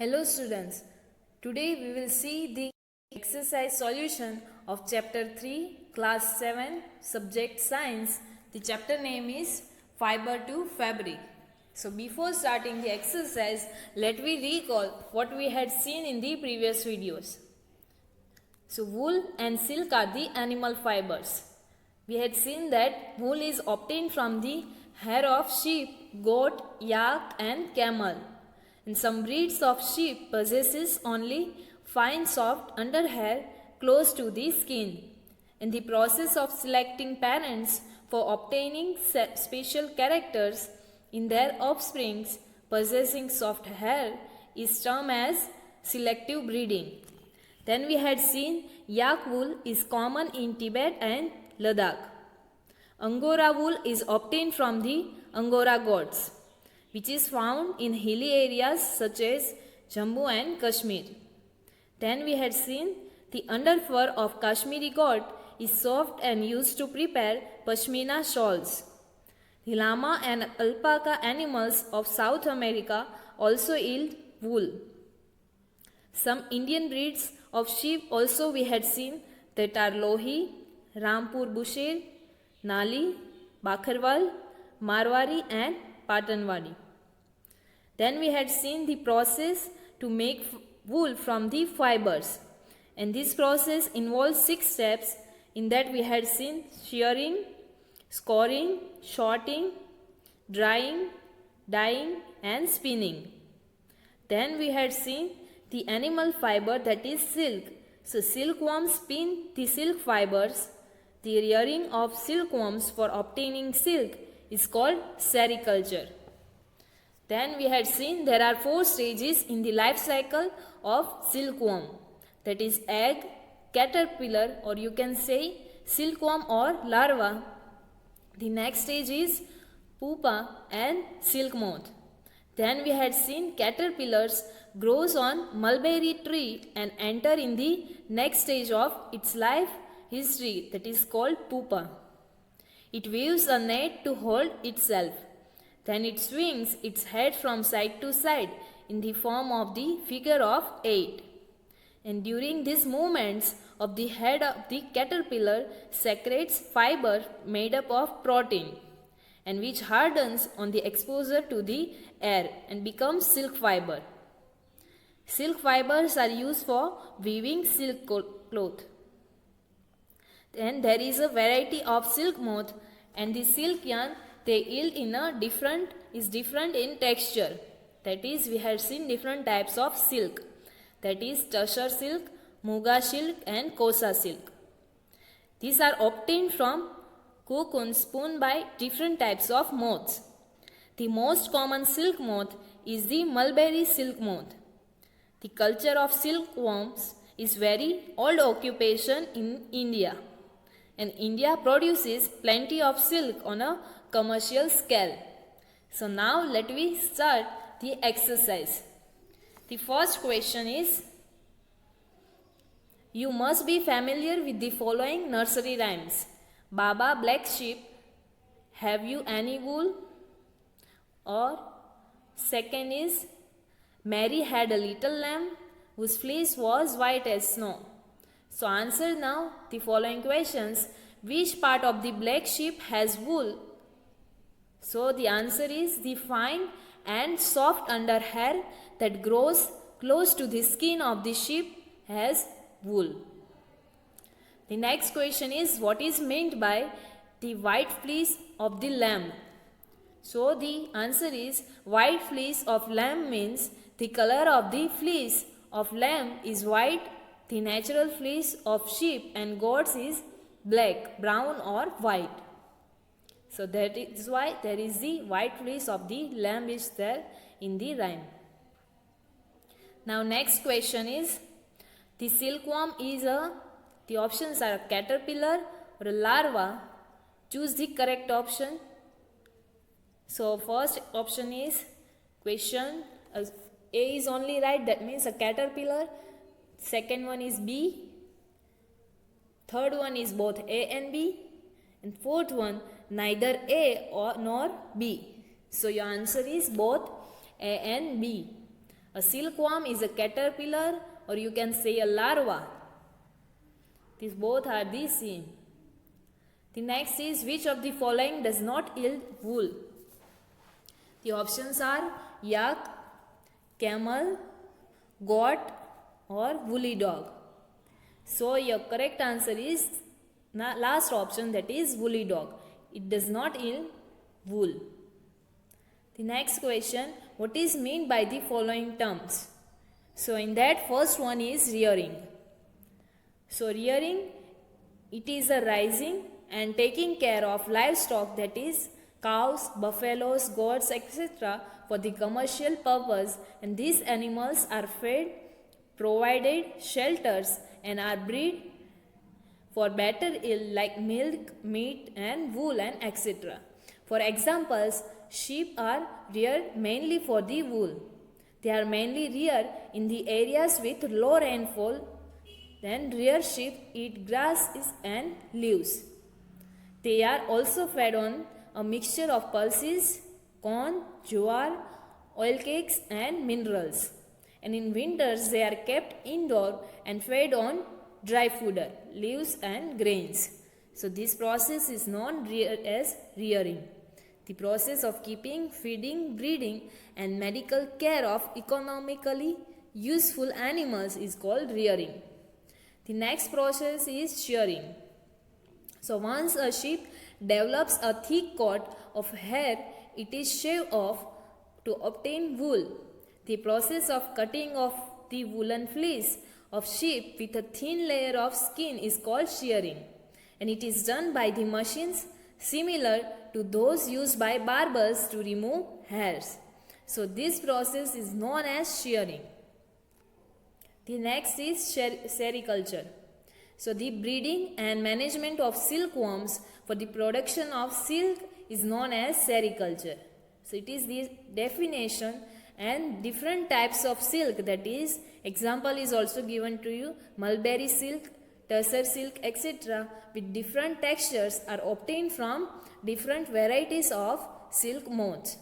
Hello students, today we will see the exercise solution of chapter 3 class 7 subject science. The chapter name is fiber to fabric. So before starting the exercise, let me recall what we had seen in the previous videos. So wool and silk are the animal fibers. We had seen that wool is obtained from the hair of sheep, goat, yak and camel. And some breeds of sheep possesses only fine soft underhair close to the skin. In the process of selecting parents for obtaining special characters in their offsprings possessing soft hair is termed as selective breeding. Then we had seen yak wool is common in Tibet and Ladakh. Angora wool is obtained from the Angora goats, which is found in hilly areas such as Jammu and Kashmir. Then we had seen the underfur of Kashmiri goat is soft and used to prepare pashmina shawls. The llama and alpaca animals of South America also yield wool. Some Indian breeds of sheep also we had seen that are Lohi, Rampur Busher, Nali, Bakharwal, Marwari and Patanwadi. Then we had seen the process to make wool from the fibers, and this process involves 6 steps. In that we had seen shearing, scoring, sorting, drying, dyeing and spinning. Then we had seen the animal fiber, that is silk. So silkworms spin the silk fibers. The rearing of silkworms for obtaining silk is called sericulture. Then we had seen there are 4 stages in the life cycle of silkworm, that is egg, caterpillar, or you can say silkworm or larva. The next stage is pupa and silk moth. Then we had seen caterpillars grows on mulberry tree and enter in the next stage of its life history, that is called pupa. It weaves a net to hold itself. Then it swings its head from side to side in the form of the figure of 8. And during these movements of the head of the caterpillar secretes fiber made up of protein, and which hardens on the exposure to the air and becomes silk fiber. Silk fibers are used for weaving silk cloth. Then there is a variety of silk moth, and the silk yarn they yield is different in texture. That is, we have seen different types of silk, that is tussar silk, muga silk and kosa silk. These are obtained from cocoons spun by different types of moths. The most common silk moth is the mulberry silk moth. The culture of silkworms is very old occupation in India, and India produces plenty of silk on a commercial scale. So now let me start the exercise. The first question is, you must be familiar with the following nursery rhymes. Baba black sheep, have you any wool? Or second is, Mary had a little lamb whose fleece was white as snow. So answer now the following questions. Which part of the black sheep has wool? So the answer is the fine and soft underhair that grows close to the skin of the sheep has wool. The next question is, what is meant by the white fleece of the lamb? So the answer is, white fleece of lamb means the color of the fleece of lamb is white. The natural fleece of sheep and goats is black, brown or white. So that is why there is the white fleece of the lamb is there in the rhyme. Now next question is, the silkworm is the options are a caterpillar or a larva. Choose the correct option. So first option is question A is only right, that means a caterpillar. Second one is B. Third one is both A and B. And fourth one, neither A nor B. So your answer is both A and B. A silkworm is a caterpillar, or you can say a larva. These both are the same. The next is, which of the following does not yield wool? The options are yak, camel, goat, or woolly dog. So your correct answer is last option, that is woolly dog. It does not yield wool. The next question, what is meant by the following terms? So in that, first one is rearing. So rearing, it is a raising and taking care of livestock, that is cows, buffaloes, goats, etc. for the commercial purpose, and these animals are fed, provided shelters, and are bred for better yield like milk, meat, and wool, and etc. For examples, sheep are reared mainly for the wool. They are mainly reared in the areas with low rainfall. Then reared sheep eat grass and leaves. They are also fed on a mixture of pulses, corn, jowar, oil cakes, and minerals. And in winters, they are kept indoor and fed on dry fodder, leaves and grains. So this process is known as rearing. The process of keeping, feeding, breeding, and medical care of economically useful animals is called rearing. The next process is shearing. So once a sheep develops a thick coat of hair, it is shaved off to obtain wool. The process of cutting off the woolen fleece of sheep with a thin layer of skin is called shearing, and it is done by the machines similar to those used by barbers to remove hairs. So this process is known as shearing. The next is sericulture. So the breeding and management of silkworms for the production of silk is known as sericulture. So it is the definition and different types of silk, that is, example is also given to you, mulberry silk, tussar silk, etc. with different textures are obtained from different varieties of silk moths.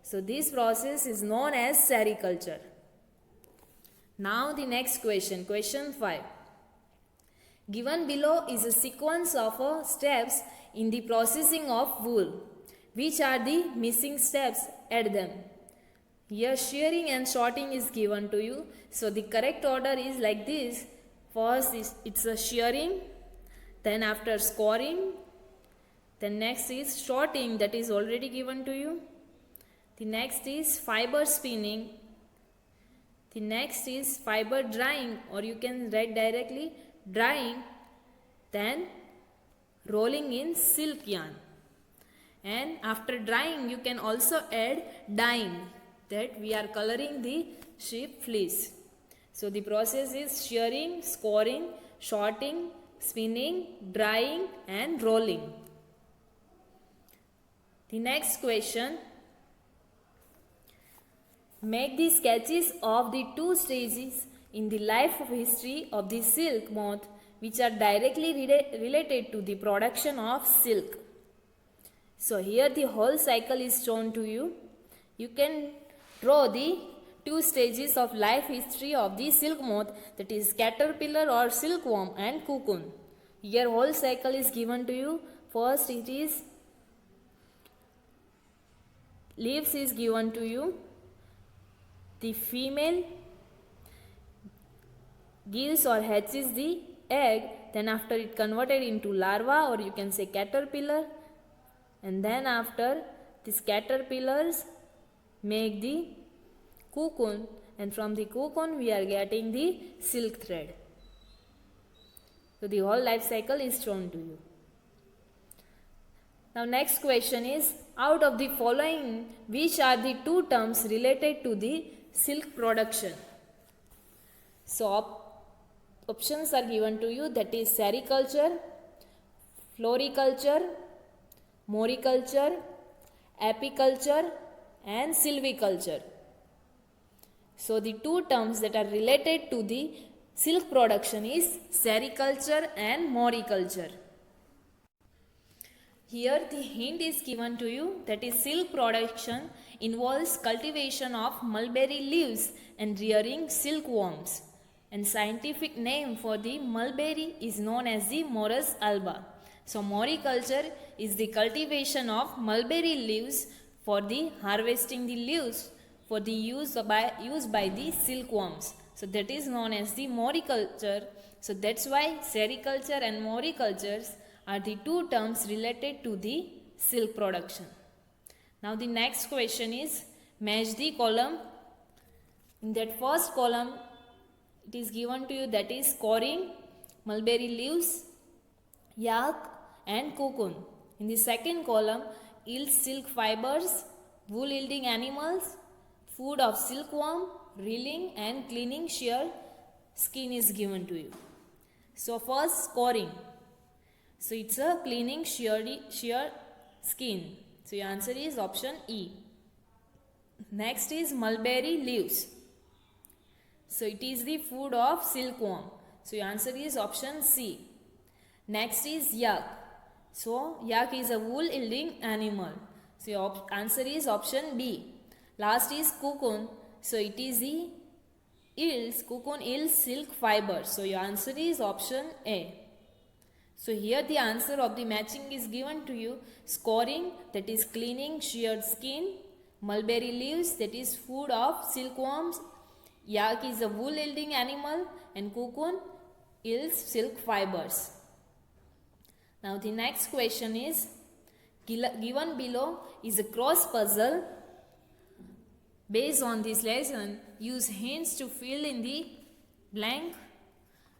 So this process is known as sericulture. Now the next question, question 5. Given below is a sequence of steps in the processing of wool. Which are the missing steps? Add them. Here shearing and sorting is given to you. So the correct order is like this. First is it's a shearing, then after scoring, then next is sorting, that is already given to you. The next is fiber spinning. The next is fiber drying, or you can write directly drying, then rolling in silk yarn. And after drying, you can also add dyeing, that we are coloring the sheep fleece. So the process is shearing, scoring, sorting, spinning, drying, and rolling. The next question. Make the sketches of the two stages in the life history of the silk moth which are directly related to the production of silk. So here the whole cycle is shown to you. You can draw the two stages of life history of the silk moth, that is caterpillar or silkworm and cocoon. Here whole cycle is given to you. First it is leaves is given to you. The female gives or hatches the egg, then after it converted into larva, or you can say caterpillar, and then after these caterpillars make the cocoon, and from the cocoon we are getting the silk thread. So the whole life cycle is shown to you. Now next question is, out of the following, which are the two terms related to the silk production? So options are given to you, that is sericulture, floriculture, moriculture, apiculture, and silviculture. So the two terms that are related to the silk production is sericulture and moriculture. Here the hint is given to you, that is silk production involves cultivation of mulberry leaves and rearing silkworms. And scientific name for the mulberry is known as the Morus alba. So moriculture is the cultivation of mulberry leaves for the harvesting the leaves for the use by the silkworms. So that is known as the moriculture. So that's why sericulture and moricultures are the two terms related to the silk production. Now the next question is, match the column. In that first column it is given to you, that is coring, mulberry leaves, yak and cocoon. In the second column, yields silk fibers, wool yielding animals, food of silkworm, reeling and cleaning shear skin is given to you. So first coring. So it's a cleaning shear skin. So your answer is option E. Next is mulberry leaves. So it is the food of silkworm. So your answer is option C. Next is yak. So yak is a wool yielding animal. So your answer is option B. Last is cocoon. So it is the cocoon yields silk fiber. So your answer is option A. So here the answer of the matching is given to you. Scoring, that is cleaning sheared skin. Mulberry leaves, that is food of silkworms. Yak is a wool yielding animal, and cocoon yields silk fibers. Now the next question is, given below is a cross puzzle. Based on this lesson, use hints to fill in the blank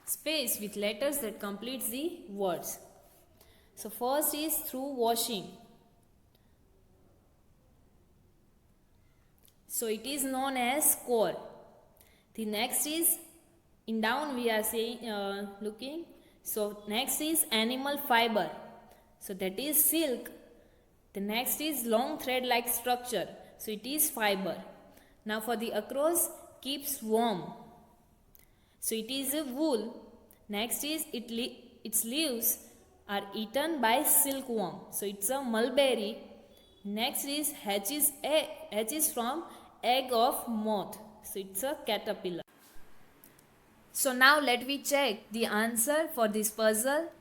space with letters that completes the words. So first is through washing. So it is known as core. The next is, in down we are saying looking. So next is animal fiber. So that is silk. The next is long thread like structure. So it is fiber. Now for the across, keeps warm. So it is a wool. Next is its leaves are eaten by silkworm. So it's a mulberry. Next is hatches from egg of moth. So it's a caterpillar. So now let me check the answer for this puzzle.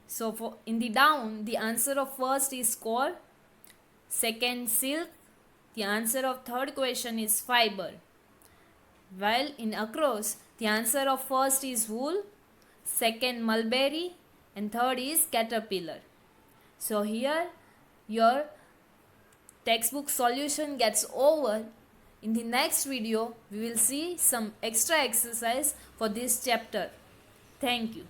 So in the down, the answer of first is core. Second, silk. The answer of third question is fiber. While in across, the answer of first is wool, second mulberry, and third is caterpillar. So here your textbook solution gets over. In the next video, we will see some extra exercise for this chapter. Thank you.